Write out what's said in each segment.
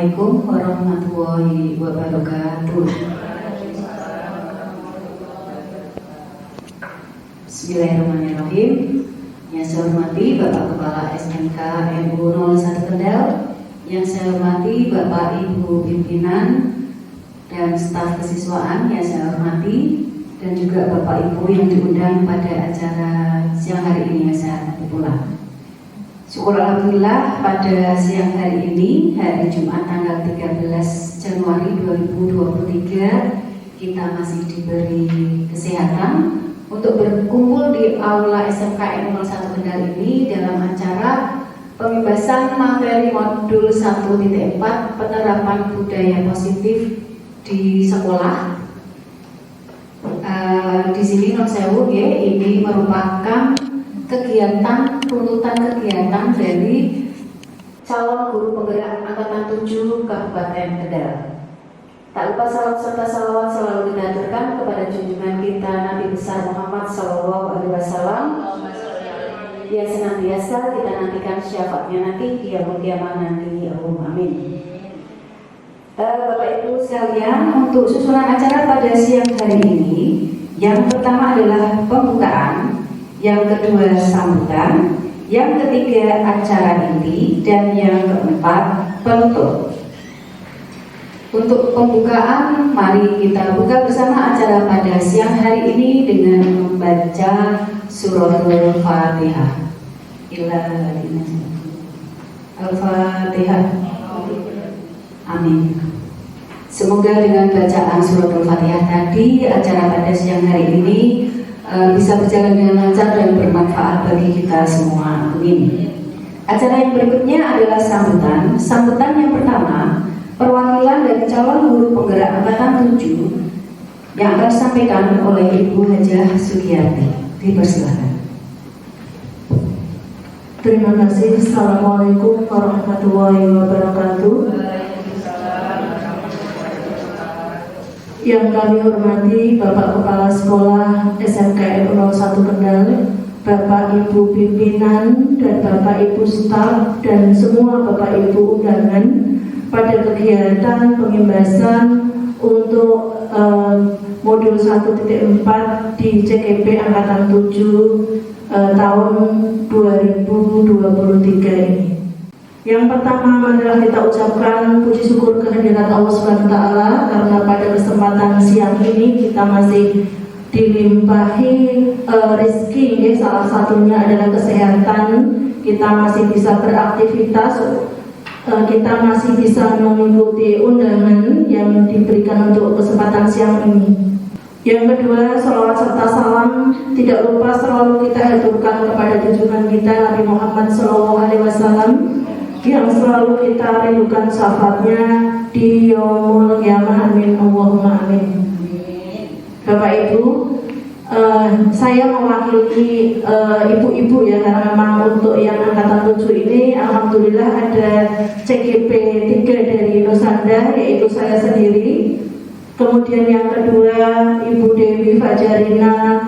Assalamualaikum warahmatullahi wabarakatuh. Bismillahirrahmanirrahim. Yang saya hormati Bapak Kepala SMK MU 01 Kendal, yang saya hormati Bapak Ibu pimpinan dan staf kesiswaan yang saya hormati, dan juga Bapak Ibu yang diundang pada acara siang hari ini yang saya hormati pula. Syukur alhamdulillah pada siang hari ini, hari Jumat tanggal 13 Januari 2023, kita masih diberi kesehatan untuk berkumpul di Aula SMK MU 01 Kendal ini dalam acara pembebasan materi modul 1.4 penerapan budaya positif di sekolah. Di sini non sewu ya, ini merupakan runtutan kegiatan dari calon guru penggerak angkatan 7 Kabupaten Kendal. Tak lupa salam serta salawat selalu kita aturkan kepada junjungan kita Nabi besar Muhammad SAW, yang senantiasa kita nantikan syafaatnya nanti di yaumul qiyamah nanti. Allahumma amin. Bapak Ibu sekalian, untuk susunan acara pada siang hari ini, yang pertama adalah pembukaan, yang kedua sambutan, yang ketiga acara inti, dan yang keempat penutup. Untuk pembukaan, mari kita buka bersama acara pada siang hari ini dengan membaca suratul Fatihah. Al-Fatihah. Amin. Semoga dengan bacaan suratul Fatihah tadi, acara pada siang hari ini bisa berjalan dengan lancar dan bermanfaat bagi kita semua. Amin. Acara yang berikutnya adalah sambutan. Sambutan yang pertama, perwakilan dari calon guru penggerak angkatan 7 yang akan disampaikan oleh Ibu Hajah Sugiyarti. Dipersilakan. Terima kasih. Assalamualaikum warahmatullahi wabarakatuh. Yang kami hormati Bapak Kepala Sekolah SMK MU 01 Kendal, Bapak Ibu pimpinan dan Bapak Ibu staf dan semua Bapak Ibu undangan pada kegiatan pembebasan untuk modul 1.4 di CKP Angkatan 7 tahun 2023 ini. Yang pertama adalah kita ucapkan puji syukur kehadirat Allah SWT karena pada kesempatan siang ini kita masih dilimpahi rezeki, salah satunya adalah kesehatan. Kita masih bisa beraktivitas, kita masih bisa mengikuti undangan yang diberikan untuk kesempatan siang ini. Yang kedua, salawat serta salam tidak lupa selalu kita haturkan kepada junjungan kita Nabi Muhammad SAW, yang selalu kita rindukan syafaatnya di yaumul qiyamah. Amin. Allahumma amin. Bapak Ibu, saya mewakili ibu-ibu ya, karena memang untuk yang angkatan 7 ini alhamdulillah ada CGP 3 dari Nusanda, yaitu saya sendiri. Kemudian yang kedua Ibu Dewi Fajarina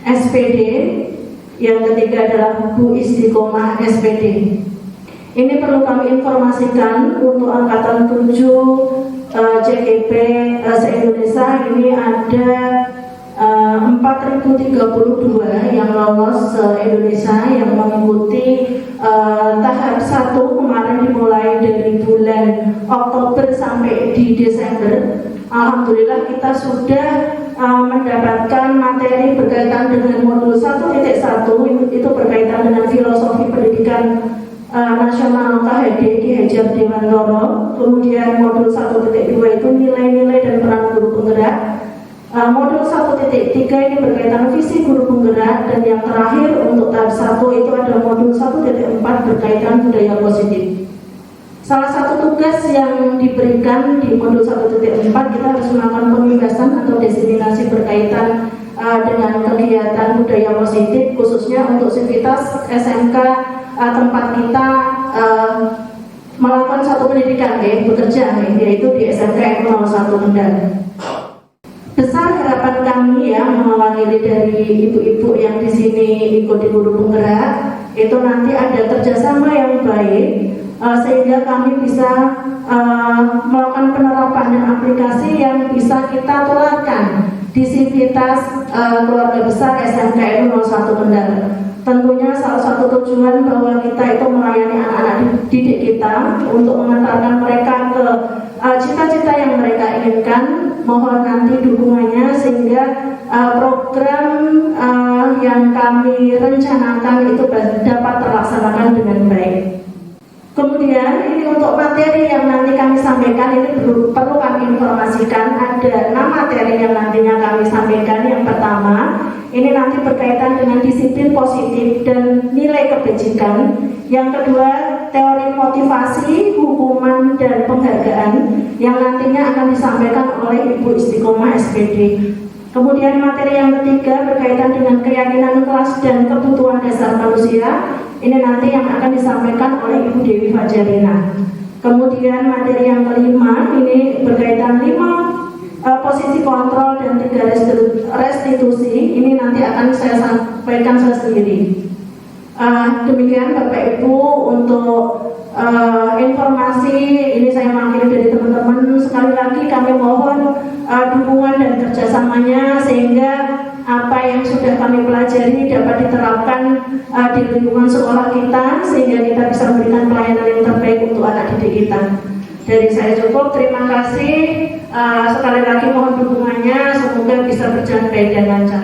SPD, yang ketiga adalah Bu Istiqomah SPD. Ini perlu kami informasikan untuk angkatan 7 CGP se-Indonesia ini ada 4.032 yang lolos se-Indonesia yang mengikuti tahap 1 kemarin dimulai dari bulan Oktober sampai di Desember. Alhamdulillah kita sudah mendapatkan materi berkaitan dengan modul 1.1, itu berkaitan dengan filosofi pendidikan nasional KHD Ki Hajar Dewantoro. Kemudian modul 1.2 itu nilai-nilai dan peran guru penggerak. Modul 1.3 ini berkaitan visi guru penggerak, dan yang terakhir untuk tahap 1 itu ada modul 1.4 berkaitan budaya positif. Salah satu tugas yang diberikan di modul 1.4, kita harus melakukan pembebasan atau diseminasi berkaitan dengan kegiatan budaya positif, khususnya untuk sivitas SMK tempat kita melakukan satu pendidikan bekerja, yaitu di SMK MU 01 Kendal. Besar harapan kami ya, mewakili dari ibu-ibu yang di sini ikut di guru penggerak, itu nanti ada kerjasama yang baik sehingga kami bisa melakukan penerapan dan aplikasi yang bisa kita tularkan di sivitas keluarga besar SMKN 01 Kendal. Tentunya salah satu tujuan bahwa kita itu melayani anak-anak didik kita untuk mengantarkan mereka ke cita-cita yang mereka inginkan. Mohon nanti dukungannya sehingga program yang kami rencanakan itu dapat terlaksanakan dengan baik. Kemudian ini untuk materi yang nanti kami sampaikan ini perlu kami informasikan ada 6 materi yang nantinya kami sampaikan. Yang pertama ini nanti berkaitan dengan disiplin positif dan nilai kebajikan. Yang kedua teori motivasi, hukuman dan penghargaan yang nantinya akan disampaikan oleh Ibu Istiqomah SPD. Kemudian materi yang ketiga berkaitan dengan keyakinan kelas dan kebutuhan dasar manusia. Ini nanti yang akan disampaikan oleh Ibu Dewi Fajarina. Kemudian materi yang kelima ini berkaitan 5 posisi kontrol dan 3 restitusi. Ini nanti akan saya sampaikan saya sendiri. Demikian Bapak Ibu untuk informasi ini saya mewakili dari teman-teman. Sekali lagi kami mohon dukungan dan kerjasamanya sehingga apa yang sudah kami pelajari dapat diterapkan di lingkungan sekolah kita sehingga kita bisa memberikan pelayanan yang terbaik untuk anak didik kita. Dari saya cukup, terima kasih. Sekali lagi mohon dukungannya, semoga bisa berjalan baik dan lancar.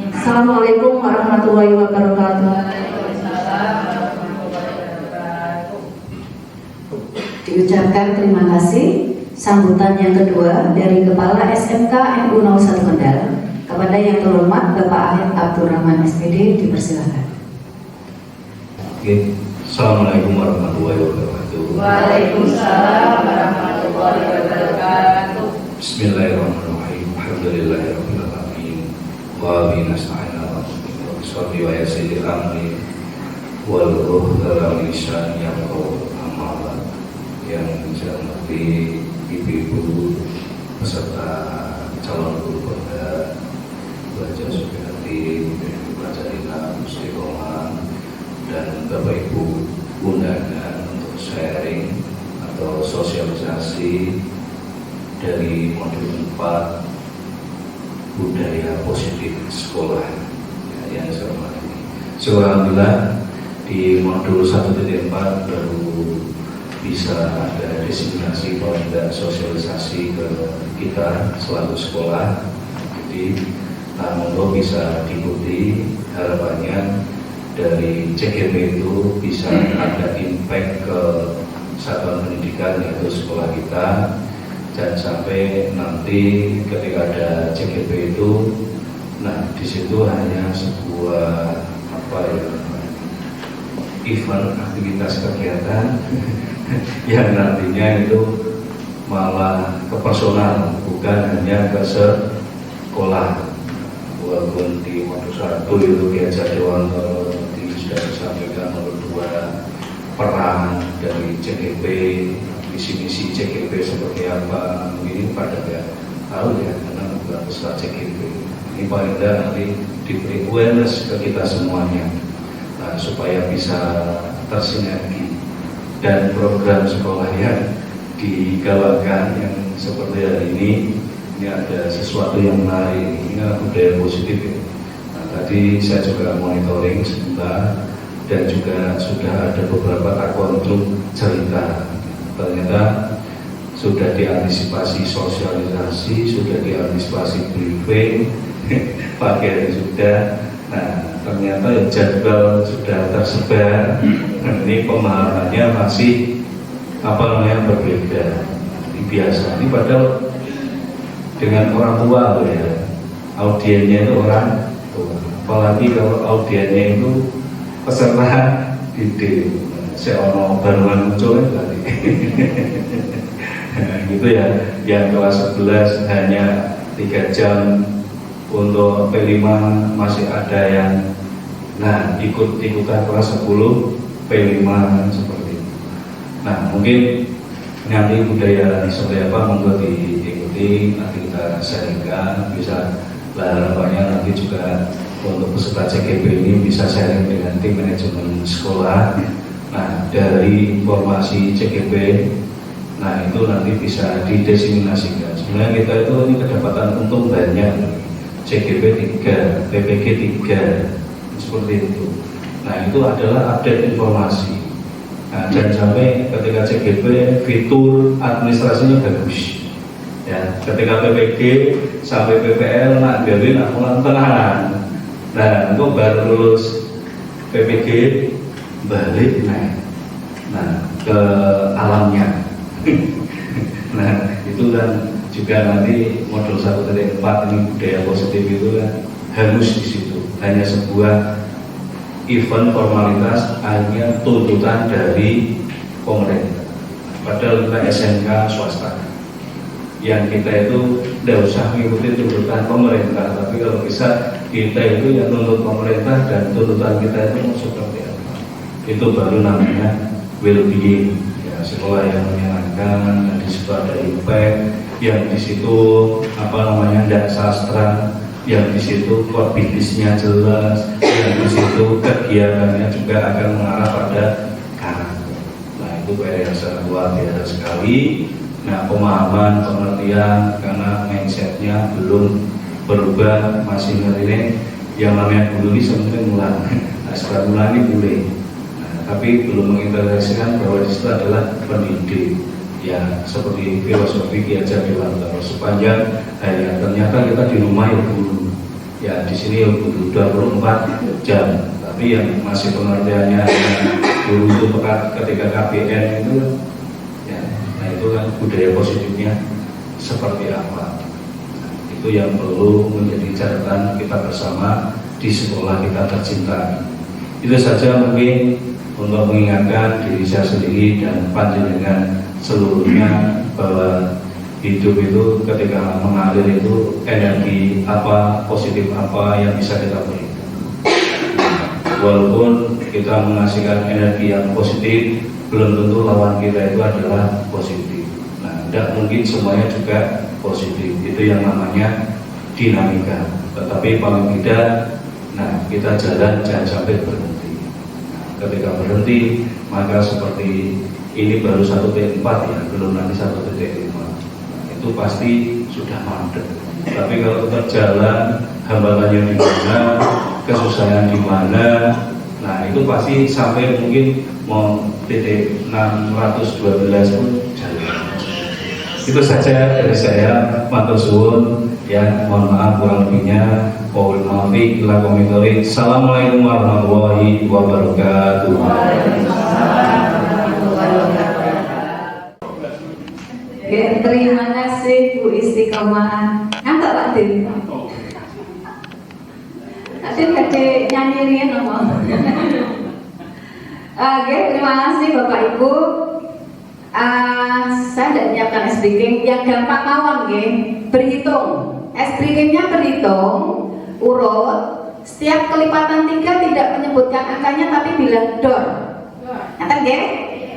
Assalamualaikum warahmatullahi wabarakatuh. Diucapkan terima kasih. Sambutan yang kedua dari Kepala SMK MU 01 Kendal kepada yang terhormat Bapak Ahmad Abdurrahman SPD, dipersilakan. Oke. Assalamualaikum warahmatullahi wabarakatuh. Waalaikumsalam warahmatullahi wabarakatuh. Bismillahirrahmanirrahim. Alhamdulillahirabbil alamin. Wa bihi nasta'in ala sholli wa yassir amri wal uqdatam min lisani yafqahu qawli. Yang saya hormati ibu-ibu peserta calon guru Polda, Baja Supiati, Baja Dina Istiqomah, dan Bapak Ibu undangan untuk sharing atau sosialisasi dari modul 4 budaya positif sekolah yang saya hormati. Alhamdulillah di modul 1.4 baru bisa ada diseminasi dan sosialisasi ke kita selaku sekolah. Jadi moga bisa diikuti, harapannya dari CGP itu bisa ada impact ke satuan pendidikan yaitu sekolah kita. Jangan sampai nanti ketika ada CGP itu, nah di situ hanya sebuah event aktivitas kegiatan yang nantinya itu malah ke personal, bukan hanya ke sekolah. Walaupun di modul 1 itu diajak dewan sudah disampaikan modul 2 peran dari CGP, misi-misi CGP seperti apa, ini pada nggak tahu ya karena bukan peserta CGP. Ini paling tidak nanti diberi awareness ke kita semuanya, supaya bisa tersinergi. Dan program sekolah yang digalakkan yang seperti hari ini ada sesuatu yang menarik, ini adalah budaya positif ya. Nah, tadi saya juga monitoring sebentar dan juga sudah ada beberapa takontruk cerita. Ternyata sudah diantisipasi sosialisasi, sudah diantisipasi briefing, pagi sudah. Nah, ternyata jadwal sudah tersebar. Ini pemahamannya masih berbeda. Ini biasa. Ini padahal dengan orang tua loh ya. Audiennya itu orang tua. Apalagi kalau audiennya itu peserta didik. Seono baruan muncul tadi. Gitu ya. Yang kelas 11 hanya 3 jam. Untuk P5 masih ada yang ikut-ikutan kelas 10 P5 seperti itu. Nah mungkin nanti budaya seperti apa monggo diikuti, nanti kita sharingkan, bisa harapannya nanti juga untuk peserta CGP ini bisa sharing dengan tim manajemen sekolah Nah, dari informasi CGP, nah itu nanti bisa didiseminasikan. Sebenarnya kita itu ini kedapatan untung banyak, CGP 3, PPG 3, seperti itu. Nah itu adalah update informasi. Nah, dan sampai ketika CGP fitur administrasinya bagus. Ya, ketika PPG sampai PPL nak gawe nak pulang tenanan. Nah, untuk baru lulus PPG balik nah ke alamnya. Nah itu kan juga nanti modul 1.4 ini budaya positif itu kan harus di situ, hanya sebuah event formalitas, hanya tuntutan dari pemerintah. Padahal kita SMK swasta, yang kita itu tidak usah mengikuti tuntutan pemerintah, tapi kalau bisa kita itu yang tuntut pemerintah dan tuntutan kita itu mau seperti apa. Itu baru namanya well-being, ya, sekolah yang menyenangkan, dan di situ ada impact, yang di situ tidak sastra, yang di situ core bisnisnya jelas, yang di situ kegiatannya juga akan mengarah pada karakter. Nah itu PR yang sangat luar biasa sekali. Nah pemahaman, pengertian, karena mindsetnya belum berubah, masih ngerti yang namanya guru ini sebenarnya mulai, nah setelah mulai ini boleh. Tapi belum mengintegrasikan bahwa disitu adalah pendidik, ya seperti filosofi Ki Hajar Dewantara. Sepanjang hari ternyata kita di rumah ya guru, ya di sini ya guru 24 jam. Tapi yang masih pengertiannya guru itu ketika KPN itu, ya, nah itu kan budaya positifnya seperti apa? Itu yang perlu menjadi catatan kita bersama di sekolah kita tercinta. Itu saja mungkin untuk mengingatkan diri saya sendiri dan panjenengan seluruhnya bahwa hidup itu ketika mengalir itu energi apa, positif apa yang bisa kita berikan. Walaupun kita menghasilkan energi yang positif, belum tentu lawan kita itu adalah positif. Nah, tidak mungkin semuanya juga positif. Itu yang namanya dinamika. Tetapi paling tidak, nah kita jalan jangan sampai berhenti. Ketika berhenti, maka seperti ini baru 1.4 ya, belum nanti 1.5. Itu pasti sudah mandek. Tapi kalau tetap jalan, hambatannya di mana, kesusahan di mana, nah itu pasti sampai mungkin mau titik 612 pun jalan. Itu saja dari saya, matur suwun, ya mohon maaf kurang lebihnya. Assalamualaikum warahmatullahi wabarakatuh. Terima kasih Bu Istiqomah. Ngantuk Pak Din. Adin kade nyanyi riyen ngomong. Oke, terima kasih Bapak Ibu. Saya tidak menyiapkan speaking yang gampang mawon nggih. Berhitung. Speakingnya berhitung urut. Setiap kelipatan 3 tidak menyebutkan angkanya tapi bilang dor. Ngaten nggih?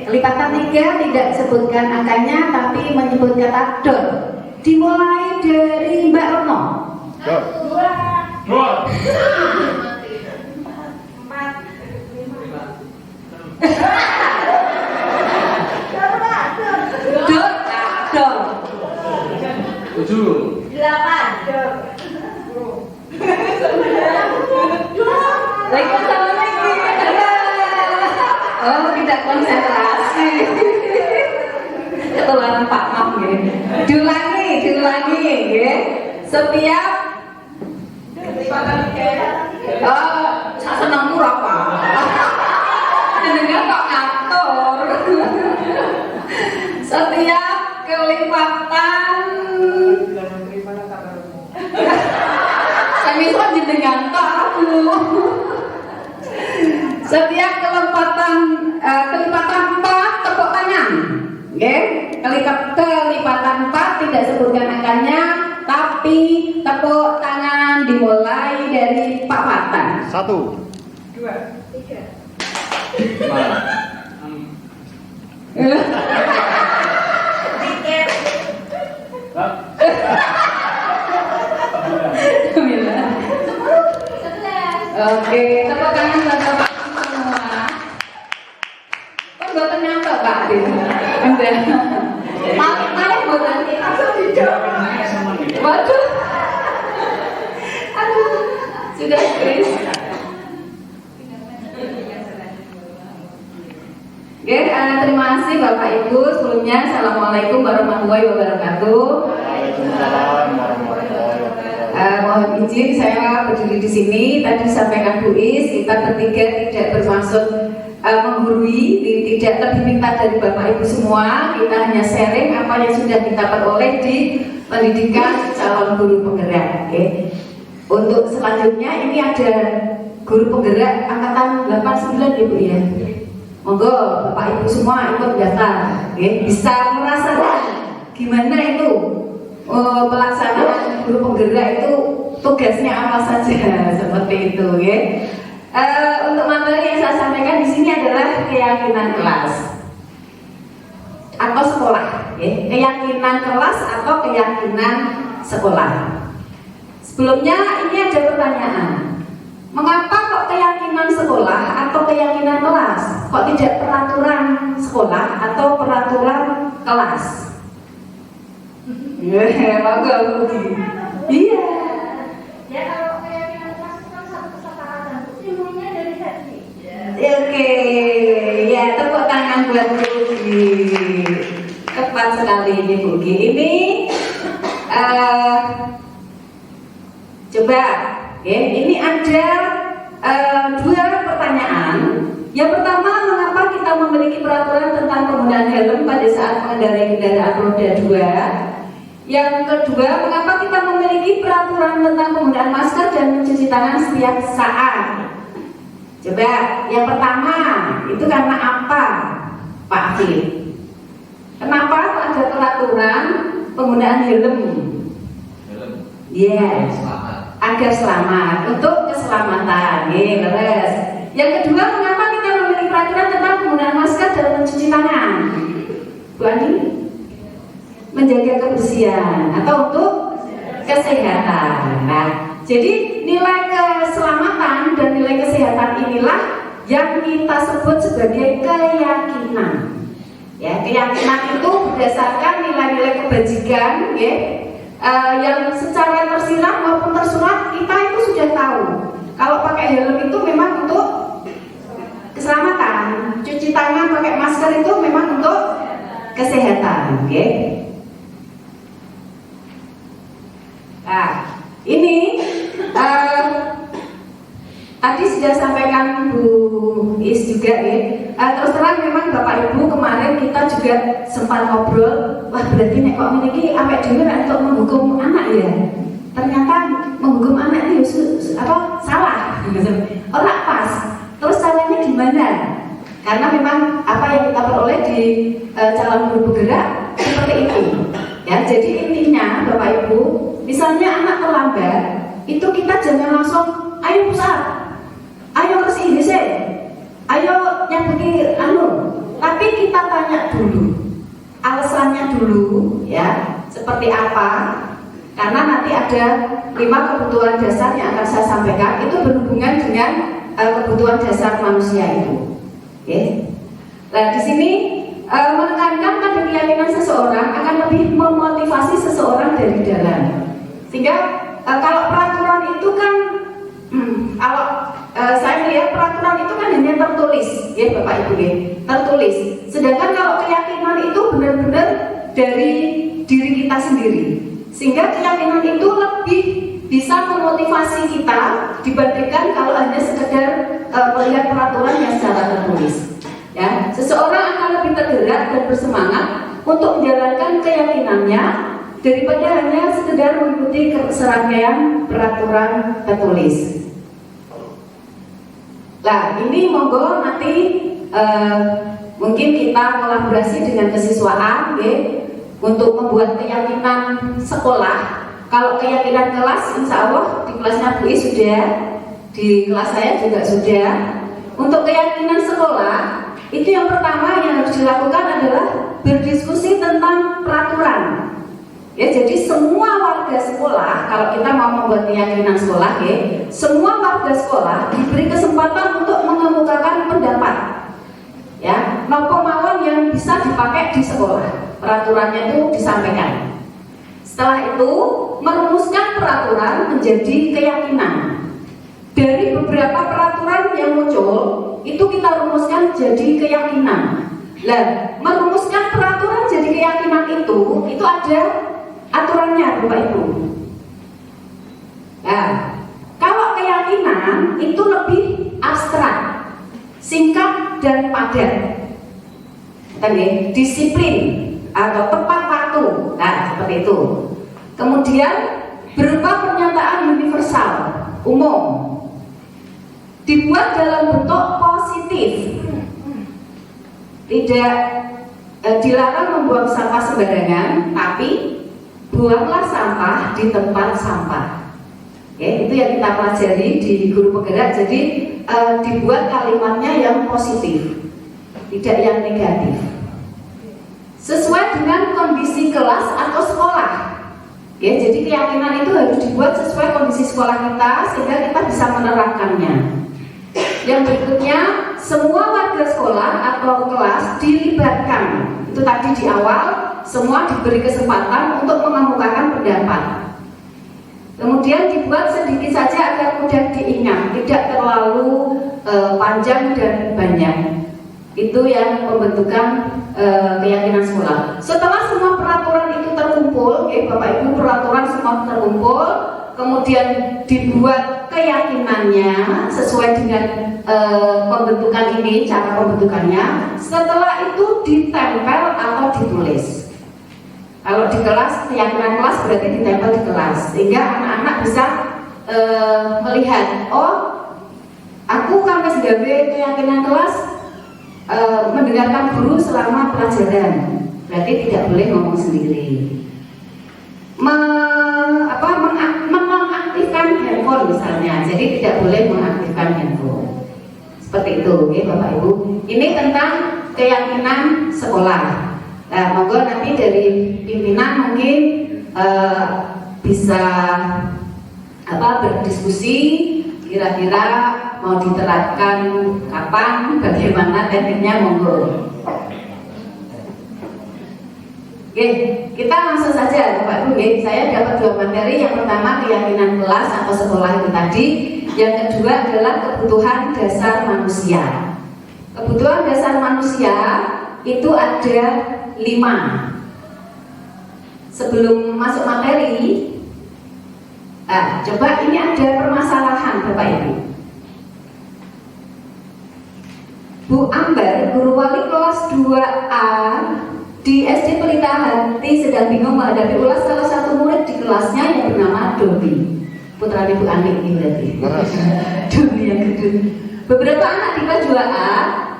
Kelipatan 3 tidak sebutkan angkanya tapi menyebut kata dor. Dimulai dari Mbak Rono. Dor. 2 4 dor, dor. 7 8 dor. Lagi sama lagi. Oh, tidak konsentrasi. Ketularan Pak Mam gitu. Diulangi gitu. Setiap saya senang murah Pak. Jenengan kok ngatur. Setiap kelipatan saya misal jenengan kok aku. Setiap kelipatan 4 tepuk tangan. Nggih, kelipatan 4 tidak sebutkan angkanya, tapi tepuk tangan dimulai dari Pak Fatan. 1 2 3 5 Oke, tepuk tangan buat Bapak semua. Malah buatan waduh. Aduh, sudah Chris. Oke, terima kasih Bapak Ibu. Sebelumnya, Assalamualaikum warahmatullahi wabarakatuh. Mohon izin saya berdiri di sini. Tadi disampaikan Bu Is, kita bertiga tidak bermaksud menggurui, tidak lebih minta dari Bapak Ibu semua. Kita hanya sharing apa yang sudah kita peroleh di pendidikan calon guru penggerak. Okay. Untuk selanjutnya ini ada guru penggerak angkatan 89 Ibu ya. Monggo Bapak Ibu semua ikut daftar, okay. Bisa merasakan gimana itu pelaksanaan guru penggerak itu tugasnya apa saja seperti itu, ya. Untuk materi yang saya sampaikan di sini adalah keyakinan kelas atau sekolah, ya. Keyakinan kelas atau keyakinan sekolah. Sebelumnya ini ada pertanyaan. Mengapa kok keyakinan sekolah atau keyakinan kelas? Kok tidak peraturan sekolah atau peraturan kelas? Ya, bagus. Iya. Ya kalau keyakinan kelas itu kan satu kesepakatan, ilmunya dari hati. Oke, ya tepuk tangan buat Bu Gi. Tepat sekali ini Bu Gi. Ini coba. Ya, ini ada dua pertanyaan. Yang pertama, mengapa kita memiliki peraturan tentang penggunaan helm pada saat mengendarai kendaraan roda 2? Yang kedua, mengapa kita memiliki peraturan tentang penggunaan masker dan mencuci tangan setiap saat? Coba, yang pertama, itu karena apa, Pak Afif? Kenapa ada peraturan penggunaan helm? Yes. Agar selamat, untuk keselamatan, ya, beres. Yang kedua, mengapa kita memiliki peraturan tentang penggunaan masker dan mencuci tangan? Bu Andi? Menjaga kebersihan atau untuk kesehatan. Nah, jadi nilai keselamatan dan nilai kesehatan inilah yang kita sebut sebagai keyakinan. Ya, keyakinan itu berdasarkan nilai-nilai kebajikan, ya. Yang secara tersirat maupun tersurat kita itu sudah tahu kalau pakai helm itu memang untuk keselamatan, cuci tangan pakai masker itu memang untuk kesehatan, oke? Nah, ini tadi sudah sampaikan Bu Is juga ya. Terus terang memang Bapak Ibu kemarin kita juga sempat ngobrol. Wah berarti nek kok ini sampai dulu untuk menghukum anak ya. Ternyata menghukum anak itu salah, orang pas. Terus caranya gimana? Karena memang apa yang kita peroleh di calon guru penggerak seperti itu. Ya, jadi intinya Bapak Ibu, misalnya anak terlambat, itu kita jangan langsung, ayo pusat, ayo ke sini sih, ayo yang begini, tapi kita tanya dulu, alasannya dulu, ya, seperti apa? Karena nanti ada 5 kebutuhan dasar yang akan saya sampaikan, itu berhubungan dengan kebutuhan dasar manusia itu. Okay. Nah, di sini menekankan pada keyakinan seseorang akan lebih memotivasi seseorang dari dalam. Sehingga kalau peraturan itu kan, kalau saya lihat peraturan itu kan hanya tertulis, ya Bapak Ibu ya, tertulis. Sedangkan kalau keyakinan itu benar-benar dari diri kita sendiri. Sehingga keyakinan itu lebih bisa memotivasi kita dibandingkan kalau hanya sekedar melihat peraturan yang secara tertulis. Ya, seseorang akan lebih tergerak dan bersemangat untuk menjalankan keyakinannya daripada hanya sekedar mengikuti serangkaian peraturan tertulis. Nah, ini monggo nanti mungkin kita kolaborasi dengan kesiswaan, ya, untuk membuat keyakinan sekolah. Kalau keyakinan kelas, insya Allah di kelasnya Bu sudah, di kelas saya juga sudah. Untuk keyakinan sekolah, itu yang pertama yang harus dilakukan adalah berdiskusi tentang peraturan. Ya, jadi semua warga sekolah, kalau kita mau membuat keyakinan sekolah, ya, semua warga sekolah diberi kesempatan untuk mengemukakan pendapat. Ya, nopo mawon yang bisa dipakai di sekolah. Peraturannya itu disampaikan. Setelah itu merumuskan peraturan menjadi keyakinan. Dari beberapa peraturan yang muncul itu kita rumuskan jadi keyakinan. Nah, merumuskan peraturan jadi keyakinan itu ada aturannya, Bapak Ibu. Nah, kalau keyakinan itu lebih abstrak, singkat dan padat. Disiplin atau tepat waktu. Nah, seperti itu. Kemudian berupa pernyataan universal, umum. Dibuat dalam bentuk positif. Tidak dilarang membuang sampah sembarangan, tapi buanglah sampah di tempat sampah. Itu yang kita pelajari di guru penggerak. Jadi dibuat kalimatnya yang positif, tidak yang negatif. Sesuai dengan kondisi kelas atau sekolah. Jadi keyakinan itu harus dibuat sesuai kondisi sekolah kita sehingga kita bisa menerapkannya. Yang berikutnya, semua warga sekolah atau kelas dilibatkan. Itu tadi di awal, semua diberi kesempatan untuk mengemukakan pendapat. Kemudian dibuat sedikit saja agar mudah diingat, tidak terlalu panjang dan banyak. Itu yang pembentukan keyakinan sekolah. Setelah semua peraturan itu terkumpul, Bapak Ibu, peraturan semua terkumpul, kemudian dibuat keyakinannya sesuai dengan pembentukan ini, cara pembentukannya. Setelah itu ditempel atau ditulis. Kalau di kelas, keyakinan kelas berarti ditempel di kelas, sehingga anak-anak bisa melihat, oh, aku kan wis gawe keyakinan kelas mendengarkan guru selama pelajaran, berarti tidak boleh ngomong sendiri. Mengaktifkan handphone misalnya, jadi tidak boleh mengaktifkan handphone. Seperti itu, Bapak Ibu. Ini tentang keyakinan sekolah. Nah, monggo nanti dari pimpinan mungkin bisa berdiskusi kira-kira mau diterapkan kapan, bagaimana tekniknya, monggo. Kita langsung saja, Bapak Ibu. Saya dapat 2 materi. Yang pertama keyakinan kelas atau sekolah itu tadi. Yang kedua adalah kebutuhan dasar manusia. Kebutuhan dasar manusia itu ada 5. Sebelum masuk materi, coba ini ada permasalahan, Bapak Ibu. Bu Ambar, guru wali kelas 2A di SD Pelita Hati sedang bingung menghadapi ulas salah satu murid di kelasnya yang bernama Doni. Putra Bu Ani ini berarti. Doni yang kedua. Beberapa anak di kelas 2A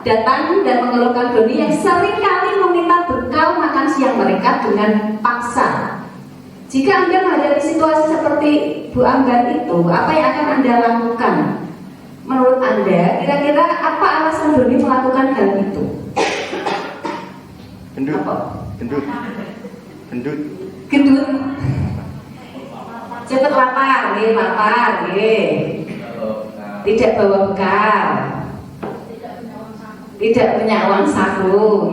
datang dan mengeluhkan Doni yang sering kali meminta bekal makan siang mereka dengan paksa. Jika Anda menghadapi situasi seperti Bu Ambar itu, apa yang akan Anda lakukan? Menurut Anda, kira-kira apa alasan Doni melakukan hal itu? Gendut. Cepat lapar, Tidak bawa bekal. Tidak punya uang saku,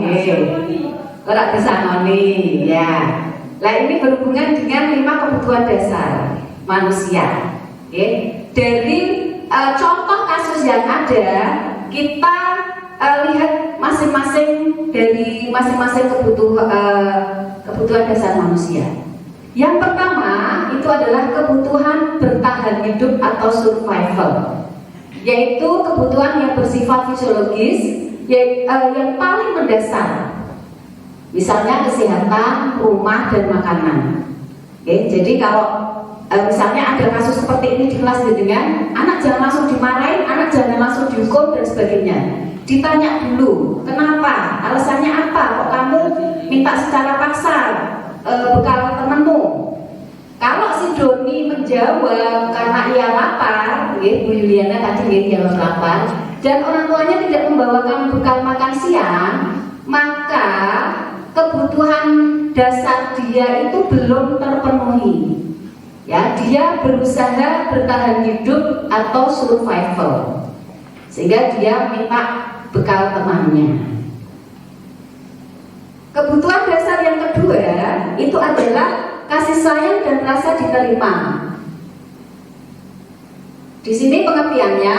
Ora bersangoni, ya. Nah, ini berhubungan dengan 5 kebutuhan dasar manusia. Dari contoh kasus yang ada, kita lihat masing-masing dari masing-masing kebutuhan dasar manusia. Yang pertama itu adalah kebutuhan bertahan hidup atau survival, yaitu kebutuhan yang bersifat fisiologis, yang paling mendasar. Misalnya kesehatan, rumah, dan makanan. Jadi kalau misalnya ada kasus seperti ini di kelas dengan anak jangan langsung dimarahin, anak jangan langsung dihukum dan sebagainya. Ditanya dulu, kenapa? Alasannya apa? Kok kamu minta secara paksa bekal temanmu? Kalau si Doni menjawab karena ia lapar, Bu Yuliana tadi jawab lapar, dan orang tuanya tidak membawakan bekal makan siang, maka kebutuhan dasar dia itu belum terpenuhi. Dia berusaha bertahan hidup atau survival, sehingga dia minta bekal temannya. Kebutuhan dasar yang kedua itu adalah kasih sayang dan rasa diterima. Di sini pengertiannya,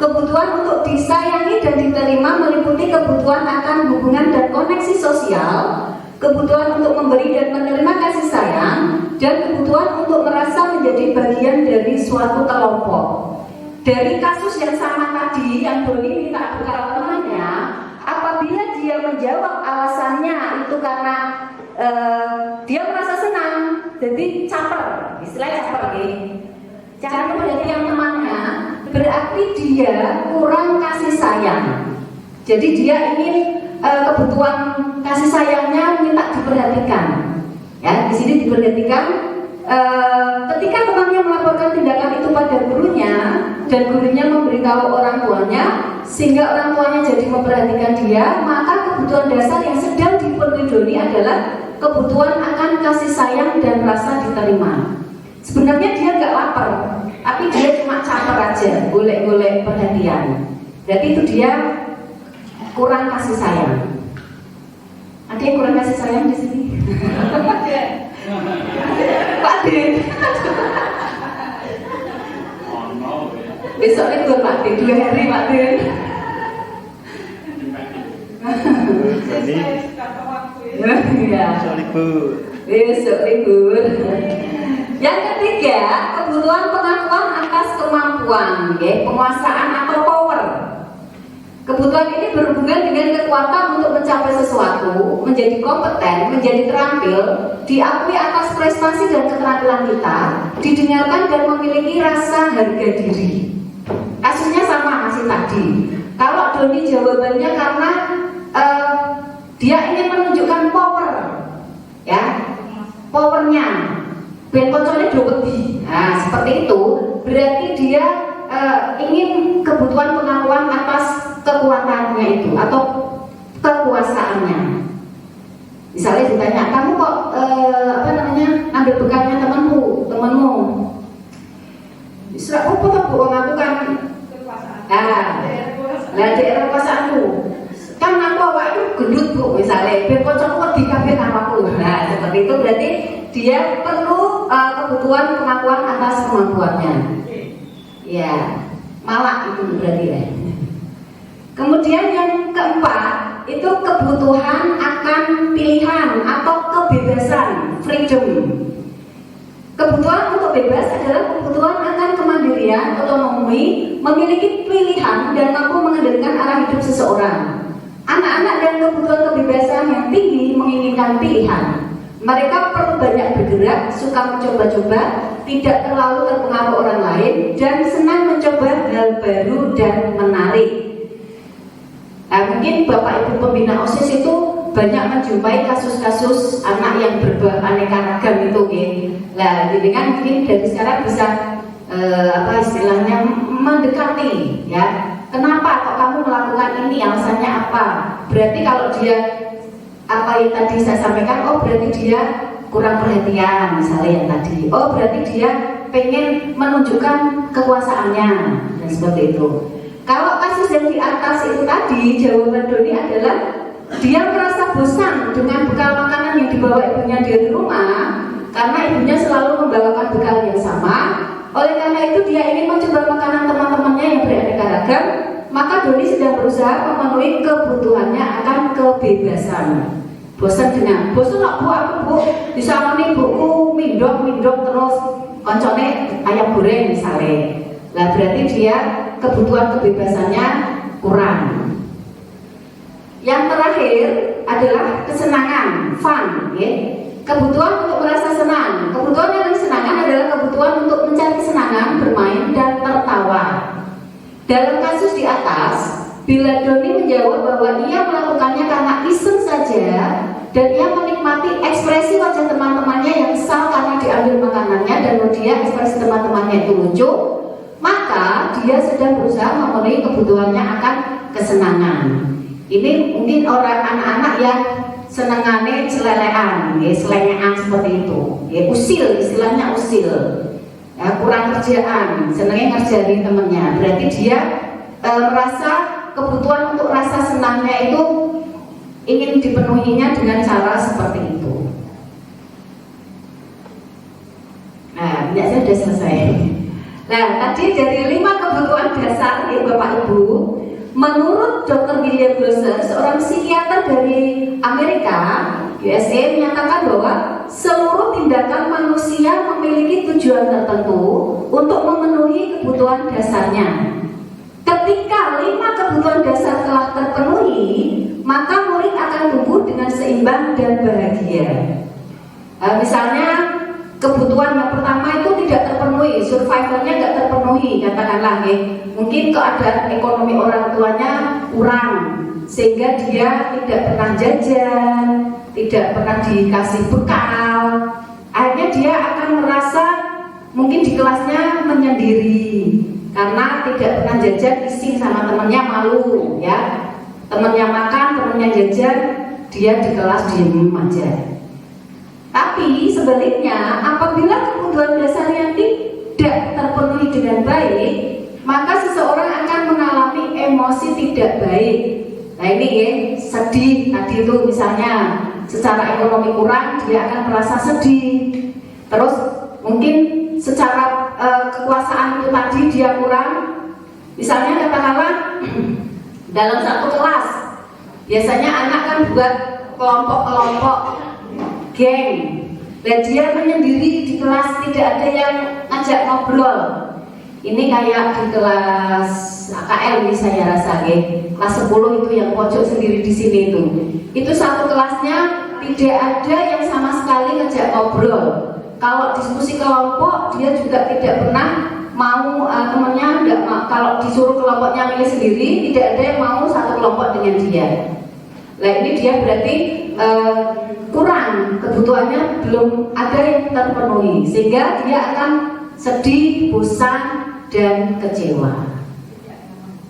kebutuhan untuk disayangi dan diterima meliputi kebutuhan akan hubungan dan koneksi sosial, kebutuhan untuk memberi dan menerima kasih sayang, dan kebutuhan untuk merasa menjadi bagian dari suatu kelompok. Dari kasus yang sama tadi, yang Doni minta bekal temannya, apabila dia menjawab alasannya itu karena dia merasa senang, jadi caper, istilahnya caper nih. Cara berarti yang temannya berarti dia kurang kasih sayang. Jadi dia ingin kebutuhan kasih sayangnya minta diperhatikan. Ya, di sini diperhatikan. Ketika temannya melaporkan tindakan itu pada gurunya dan gurunya memberitahu orang tuanya sehingga orang tuanya jadi memperhatikan dia, maka kebutuhan dasar yang sedang dipenuhi Doni adalah kebutuhan akan kasih sayang dan rasa diterima. Sebenarnya dia nggak lapar, tapi dia cuma caper aja, golek-golek perhatian. Jadi itu dia kurang kasih sayang. Ada yang kurang kasih sayang di sini? Pak Din. Besok itu Pak Din, 2 hari Pak Din. Ya. Besok libur. Yang ketiga, kebutuhan pengakuan atas kemampuan, penguasaan atau power. Kebutuhan ini berhubungan dengan kekuatan untuk mencapai sesuatu, menjadi kompeten, menjadi terampil, diakui atas prestasi dan keterampilan kita, didengarkan dan memiliki rasa harga diri. Kasusnya sama masih tadi. Kalau Doni jawabannya karena dia ingin menunjukkan power, ya, powernya. Ben koncone dowedi. Nah, seperti itu berarti dia ingin kebutuhan pengakuan atas kekuatannya itu atau kekuasaannya. Misalnya ditanya, kamu kok ambil bekalnya temanmu? Serak apa tuh Bu? Aku kan daerah kekuasaanku. Kan aku awak itu gendut Bu, misalnya ben kancaku kok dikabeh namaku. Nah, seperti itu berarti dia perlu kebutuhan pengakuan atas kemampuannya. Ya, malak itu berarti ya. Kemudian yang keempat itu kebutuhan akan pilihan atau kebebasan, freedom. Kebutuhan untuk bebas adalah kebutuhan akan kemandirian, otonomi, memiliki pilihan dan mampu mengendalikan arah hidup seseorang. Anak-anak dan kebutuhan kebebasan yang tinggi menginginkan pilihan. Mereka perlu banyak bergerak, suka mencoba-coba, tidak terlalu terpengaruh orang lain, dan senang mencoba hal baru dan menarik. Nah, mungkin Bapak Ibu pembina OSIS itu banyak menjumpai kasus-kasus anak yang beraneka ragam itu, Nah, jadi kan mungkin dari sekarang bisa istilahnya mendekati, ya. Kenapa kok kamu melakukan ini? Alasannya apa? Berarti kalau dia apa yang tadi saya sampaikan, oh berarti dia kurang perhatian, misalnya yang tadi. Oh berarti dia pengen menunjukkan kekuasaannya dan seperti itu. Kalau kasus yang di atas itu tadi, jawaban Doni adalah dia merasa bosan dengan bekal makanan yang dibawa ibunya dari rumah karena ibunya selalu membawakan bekal yang sama. Oleh karena itu dia ingin mencoba makanan teman-temannya yang beraneka ragam. Maka Doni sedang berusaha memenuhi kebutuhannya akan kebebasan. Bosan dengan bosan nggak Bu, aku Bu bisa nih buku mindong terus koncone ayam goreng misalnya. Lah berarti dia kebutuhan kebebasannya kurang. Yang terakhir adalah kesenangan, fun, ya. Kebutuhan untuk merasa senang. Kebutuhan yang kesenangan adalah kebutuhan untuk mencari kesenangan, bermain dan tertawa. Dalam kasus di atas, bila Doni menjawab bahwa ia melakukannya karena iseng saja dan ia menikmati ekspresi wajah teman-temannya yang kesal karena diambil makanannya dan kemudian ekspresi teman-temannya itu lucu, maka dia sedang berusaha memenuhi kebutuhannya akan kesenangan. Ini mungkin orang anak-anak yang senengane celelean, selengean seperti itu, usil, istilahnya usil. Ya, kurang kerjaan, senangnya ngerjain temennya. Berarti dia merasa kebutuhan untuk rasa senangnya itu ingin dipenuhinya dengan cara seperti itu. Nah, ini saya sudah selesai. Nah, tadi dari 5 kebutuhan dasar ya Bapak Ibu, menurut Dr. William Glasser, seorang psikiater dari Amerika, USA, menyatakan bahwa seluruh tindakan manusia memiliki tujuan tertentu untuk memenuhi kebutuhan dasarnya. Ketika 5 kebutuhan dasar telah terpenuhi, maka murid akan tumbuh dengan seimbang dan bahagia. Misalnya kebutuhan yang pertama itu tidak terpenuhi, survivalnya tidak terpenuhi, katakanlah ya. Mungkin keadaan ekonomi orang tuanya kurang, sehingga dia tidak pernah jajan, tidak pernah dikasih bekal. Akhirnya dia akan merasa mungkin di kelasnya menyendiri karena tidak pernah jajan, isi sama temannya malu ya. Temannya makan, temannya jajan, dia di kelas diem aja. Tapi sebaliknya, apabila kebutuhan dasar yang tidak terpenuhi dengan baik, maka seseorang akan mengalami emosi tidak baik. Nah ini ya, sedih tadi itu misalnya secara ekonomi kurang, dia akan merasa sedih. Terus mungkin secara kekuasaan itu tadi dia kurang. Misalnya katakanlah dalam satu kelas, biasanya anak kan buat kelompok-kelompok geng, dan dia menyendiri di kelas, tidak ada yang ngajak ngobrol. Ini kayak di kelas AKL ini saya rasa ya, kelas 10 itu yang pojok sendiri di sini itu satu kelasnya tidak ada yang sama sekali ngajak ngobrol. Kalau diskusi kelompok dia juga tidak pernah mau temannya enggak mau. Kalau disuruh kelompoknya milih sendiri, tidak ada yang mau satu kelompok dengan dia. Nah ini dia berarti kurang, kebutuhannya belum ada yang terpenuhi, sehingga dia akan sedih, bosan, dan kecewa,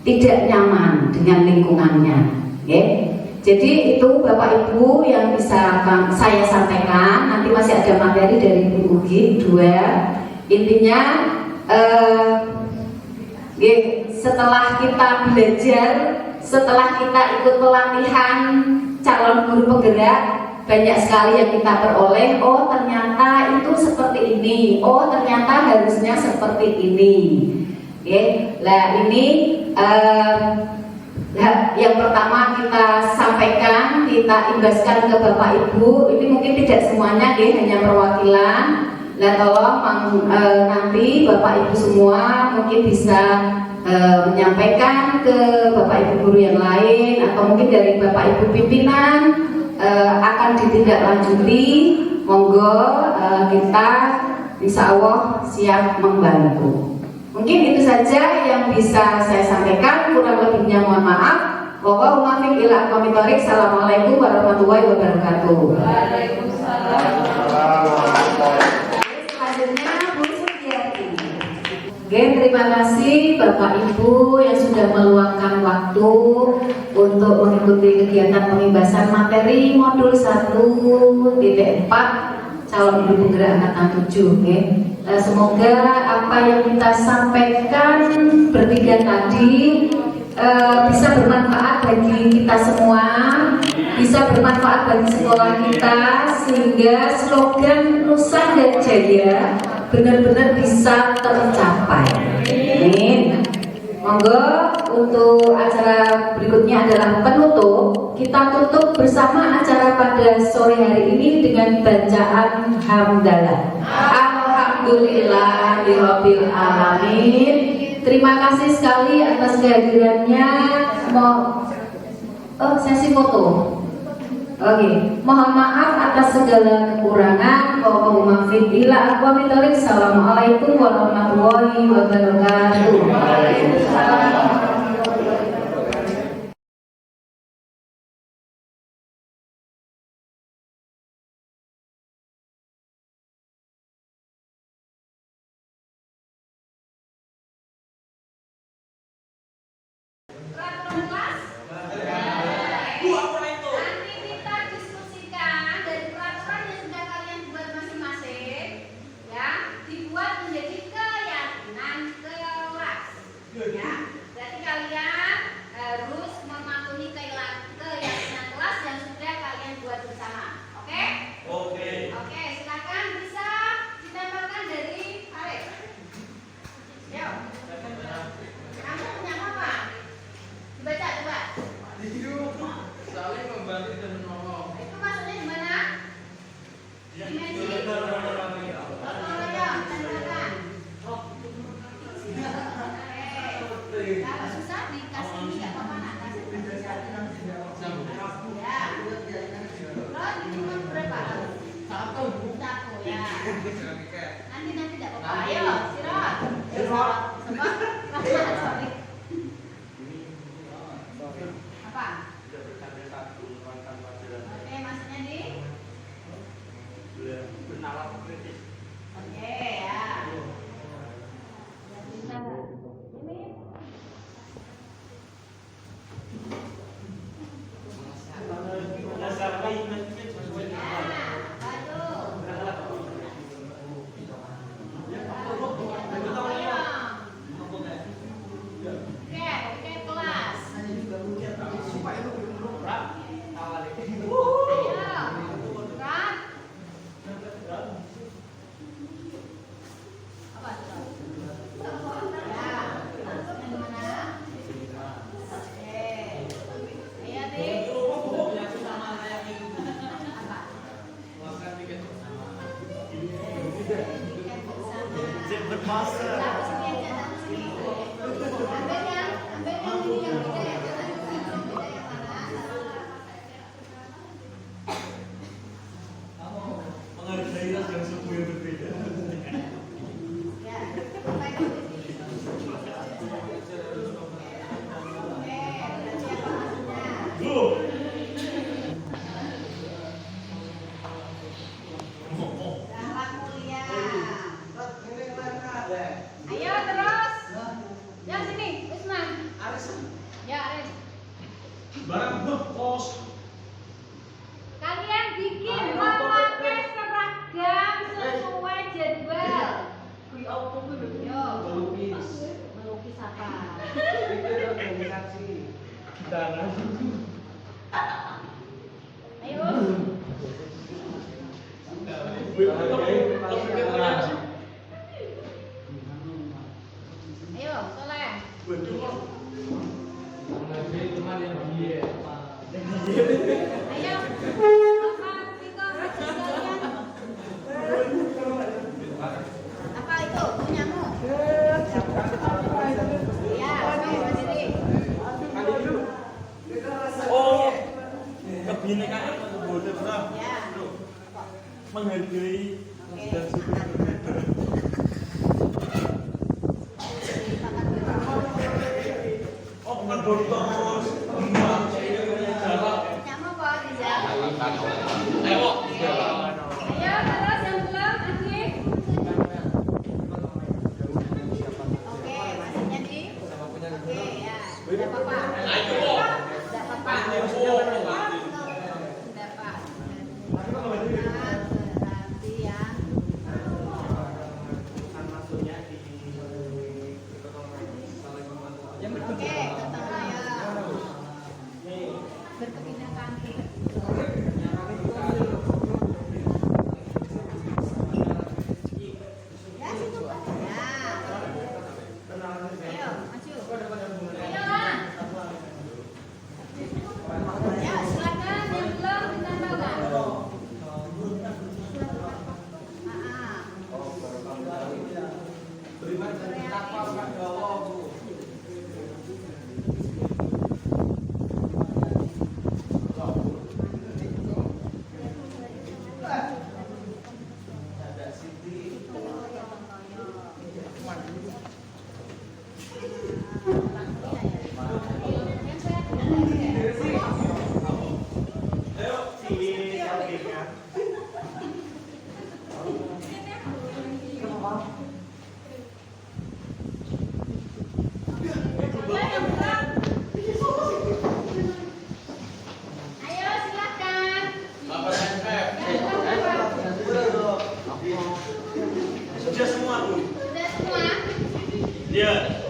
tidak nyaman dengan lingkungannya. Jadi itu Bapak Ibu yang bisa saya sampaikan. Nanti masih ada materi dari Bu Ugi 2. Intinya setelah kita belajar, setelah kita ikut pelatihan calon guru penggerak, banyak sekali yang kita peroleh. Oh ternyata itu seperti ini, oh ternyata harusnya seperti ini. Nah ini yang pertama kita sampaikan, kita imbaskan ke Bapak Ibu. Ini mungkin tidak semuanya hanya perwakilan. Nah tolong nanti Bapak Ibu semua mungkin bisa menyampaikan ke Bapak Ibu guru yang lain, atau mungkin dari Bapak Ibu pimpinan akan ditindaklanjuti. Monggo kita insya Allah siap membantu. Mungkin itu saja yang bisa saya sampaikan, kurang lebihnya mohon maaf. Wallahul ila aqwamit. Assalamualaikum warahmatullahi wabarakatuh. Waalaikumsalam. Selanjutnya Bu Sugiati. Terima kasih Bapak Ibu yang sudah meluangkan waktu untuk mengikuti kegiatan pembebasan materi modul 1.4 calon guru penggerak angkatan 7. Semoga apa yang kita sampaikan bertiga tadi bisa bermanfaat bagi kita semua, bisa bermanfaat bagi sekolah kita, sehingga slogan Nusa dan Jaya benar-benar bisa tercapai. Amin. Monggo untuk acara berikutnya adalah penutup. Kita tutup bersama acara pada sore hari ini dengan bacaan hamdalah. Alhamdulillahirabbil alamin. Terima kasih sekali atas kehadirannya. Sesi foto. Oke, mohon maaf atas segala kekurangan. Assalamualaikum warahmatullahi wabarakatuh. Berarti kalian harus mematuhi keyakinan kelas yang Apa? Oke, maksudnya di? bernalar kritis. Oke, ya. Bisa nggak? Ini. Dasar imannya sesuai Ya, baru. Oke, kelas. Ayo, berat. Apa itu? Ya, yang mana? Oke. Ayo, Dik. Apa? Tiket bersama. Tahu sini aja, tahu sini. Ambil yang ini yang beda ya, jangan yang beda yang mana? Menghargai ras dan suku yang berbeda. Ya, baik. Oke, berarti apa maksudnya? Go. Akhlak mulia. Ayo terus. Ya sini, Usman. Ya, Aris. Barang bos. Kalian bikin memakai seragam sesuai jadwal. Yo, melukis apa? Gitaran. Ayo. Ayo, Soleh. Ayo. Apa Viko sekalian? Apa itu punyamu? Ya, oke, berdiri. Oh, kebinekaan boleh bro. Ya. Menghargai Oke. dan suku yang berbeda. Oh, bukan boros. Punyamu apa, Rizal? Ayo. Ayo, terus yang belum, Adik. Oke, maksudnya di? Oke, ya. Tidak apa-apa. Tidak apa-apa. Tidak apa. Berarti yang oke, ketemu ya. Berkepindah kaki. Ya, situ Pak. Ya. Ayo, maju. Ayo lah. Ya, silakan yang belum ditambahkan. Ayo, sini sampingnya. Ayo silakan. Sudah semua, Bu. Sudah semua? Iya.